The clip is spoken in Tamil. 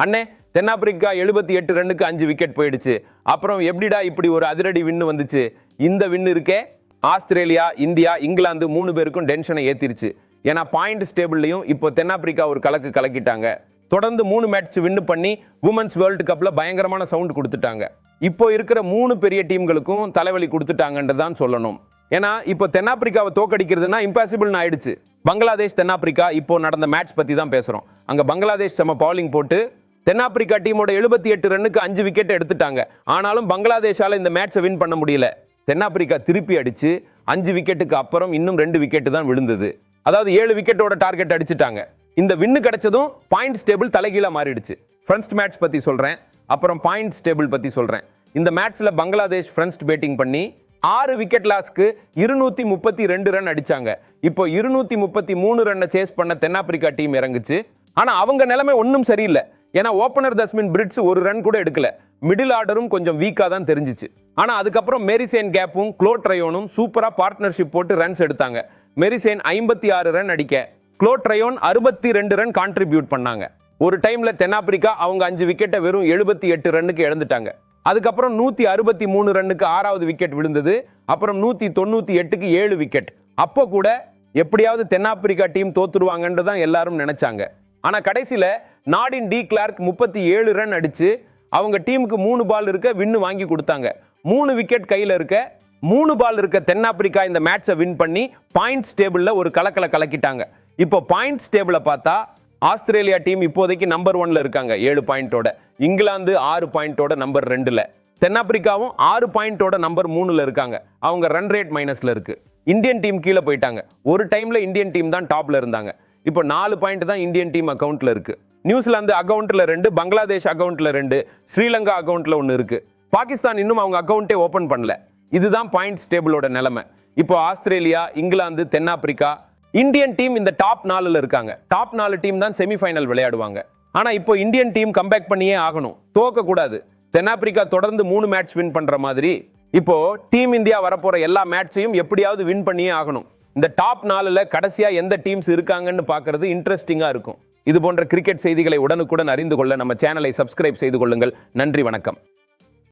அண்ணே தென்னாப்பிரிக்கா 78 ரன்னுக்கு 5 விக்கெட் போயிடுச்சு. அப்புறம் எப்படிடா இப்படி ஒரு அதிரடி வின்னு வந்துச்சு? இந்த வின்னு இருக்கே ஆஸ்திரேலியா, இந்தியா, இங்கிலாந்து 3 பேருக்கும் டென்ஷனை ஏத்திருச்சு. ஏன்னா பாயிண்ட் ஸ்டேபிள்லையும் இப்போ தென்னாப்பிரிக்கா ஒரு கலக்கிட்டாங்க. தொடர்ந்து 3 மேட்ச் வின்னு பண்ணி உமன்ஸ் வேர்ல்டு கப்ல பயங்கரமான சவுண்ட் கொடுத்துட்டாங்க. இப்போ இருக்கிற 3 பெரிய டீம்களுக்கும் தலைவலி கொடுத்துட்டாங்கன்றதான் சொல்லணும். ஏன்னா இப்போ தென்னாப்பிரிக்காவை தோக்கடிக்கிறதுனா இம்பாசிபிள்னு ஆயிடுச்சு. பங்களாதேஷ் தென்னாப்பிரிக்கா இப்போ நடந்த மேட்ச் பத்தி தான் பேசுறோம். அங்க பங்களாதேஷ் செம பவுலிங் போட்டு தென்னாப்பிரிக்கா டீமோட 78 ரன்னுக்கு 5 விக்கெட் எடுத்துட்டாங்க. ஆனாலும் பங்களாதேஷால இந்த மேட்சை வின் பண்ண முடியல. தென்னாப்பிரிக்கா திருப்பி அடிச்சு 5 விக்கெட்டுக்கு அப்புறம் இன்னும் 2 விக்கெட் தான் விழுந்தது. அதாவது 7 விக்கெட்டோட டார்கெட் அடிச்சுட்டாங்க. இந்த வின்னு கிடைச்சதும் பாயிண்ட் ஸ்டேபிள் தலைகீழா மாறிடுச்சு. ஃபர்ஸ்ட் மேட்ச் பத்தி சொல்றேன், அப்புறம் பாயிண்ட் ஸ்டேபிள் பத்தி சொல்றேன். இந்த மேட்ச்ல பங்களாதேஷ் ஃபர்ஸ்ட் பேட்டிங் பண்ணி 6 விக்கெட் லாஸ்க்கு 232 ரன் அடிச்சாங்க. இப்போ 233 ரன்னை சேஸ் பண்ண தென்னாப்பிரிக்கா டீம் இறங்குச்சு. ஆனா அவங்க நிலைமை ஒன்றும் சரியில்லை. ஏன்னா ஓபனர் தஸ்மின் பிரிட்ஸ் ஒரு ரன் கூட எடுக்கல. மிடில் ஆர்டரும் கொஞ்சம் வீக்கா தான் தெரிஞ்சிச்சு. ஆனா அதுக்கப்புறம் மெரிசேன் கேப்பும் க்ளோட் ரயோனும் சூப்பரா பார்ட்னர்ஷிப் போட்டு ரன்ஸ் எடுத்தாங்க. மெரிசேன் 56 ரன் அடிக்க க்ளோட் ரயோன் 62 ரன் கான்ட்ரிபியூட் பண்ணாங்க. ஒரு டைம்ல தென்னாப்பிரிக்கா அவங்க 5 விக்கெட்டை வெறும் 78 ரன்னுக்கு இழந்துட்டாங்க. அதுக்கப்புறம் 163 ரன்னுக்கு 6வது விக்கெட் விழுந்தது. அப்புறம் 198க்கு 7 விக்கெட். அப்போ கூட எப்படியாவது தென்னாப்பிரிக்கா டீம் தோத்துருவாங்கன்னு தான் எல்லாரும் நினைச்சாங்க. ஆனா கடைசியில நாடின் டி கிளார்க் 37 ரன் அடிச்சு அவங்க டீமுக்கு 3 பால் இருக்க வின்னு வாங்கி கொடுத்தாங்க. 3 விக்கெட் கையில இருக்க 3 பால் இருக்க தென்னாப்பிரிக்கா இந்த மேட்சை வின் பண்ணி பாயிண்ட் ஸ்டேபிள்ல ஒரு கலக்கிட்டாங்க. இப்போ பாயிண்ட் ஸ்டேபிள பார்த்தா ஆஸ்திரேலியா டீம் இப்போதைக்கு நம்பர் 1ல இருக்காங்க 7 பாயிண்டோட. இங்கிலாந்து 6 பாயிண்டோட நம்பர் 2ல. தென்னாப்பிரிக்காவும் 6 பாயிண்டோட நம்பர் 3ல இருக்காங்க. அவங்க ரன் ரேட் மைனஸ்ல இருக்கு. இந்தியன் டீம் கீழே போயிட்டாங்க. ஒரு டைம்ல இந்தியன் டீம் தான் டாப்ல இருந்தாங்க. இப்போ 4 பாயிண்ட் தான் இந்தியன் டீம் அக்கவுண்ட்ல இருக்கு. நியூசிலாந்து அக்கவுண்ட்ல 2, பங்களாதேஷ் அக்கவுண்ட்ல 2, ஸ்ரீலங்கா அக்கவுண்ட்ல 1 இருக்கு. பாகிஸ்தான் இன்னும் அவங்க அக்கவுண்டே ஓபன் பண்ணல. இதுதான் பாயிண்ட் ஸ்டேபிளோட நிலைமை. இப்போ ஆஸ்திரேலியா, இங்கிலாந்து, தென்னாப்பிரிக்கா, இந்தியன் டீம் இந்த டாப் 4ல இருக்காங்க. டாப் 4 டீம் தான் செமிஃபைனல் விளையாடுவாங்க. ஆனா இப்போ இந்தியன் டீம் கம்பேக் பண்ணியே ஆகணும். தோக்க கூடாது. தென்னாப்பிரிக்கா தொடர்ந்து 3 மேட்ச் வின் பண்ற மாதிரி இப்போ டீம் இந்தியா வரப்போற எல்லா மேட்சையும் எப்படியாவது வின் பண்ணியே ஆகணும். இந்த டாப் 4ல கடைசியா எந்த டீம்ஸ் இருக்காங்கன்னு பார்க்கிறது இன்ட்ரெஸ்டிங்கா இருக்கும். இது போன்ற கிரிக்கெட் செய்திகளை உடனுக்குடன் அறிந்து கொள்ள நம்ம சேனலை சப்ஸ்கிரைப் செய்து கொள்ளுங்கள். நன்றி, வணக்கம்.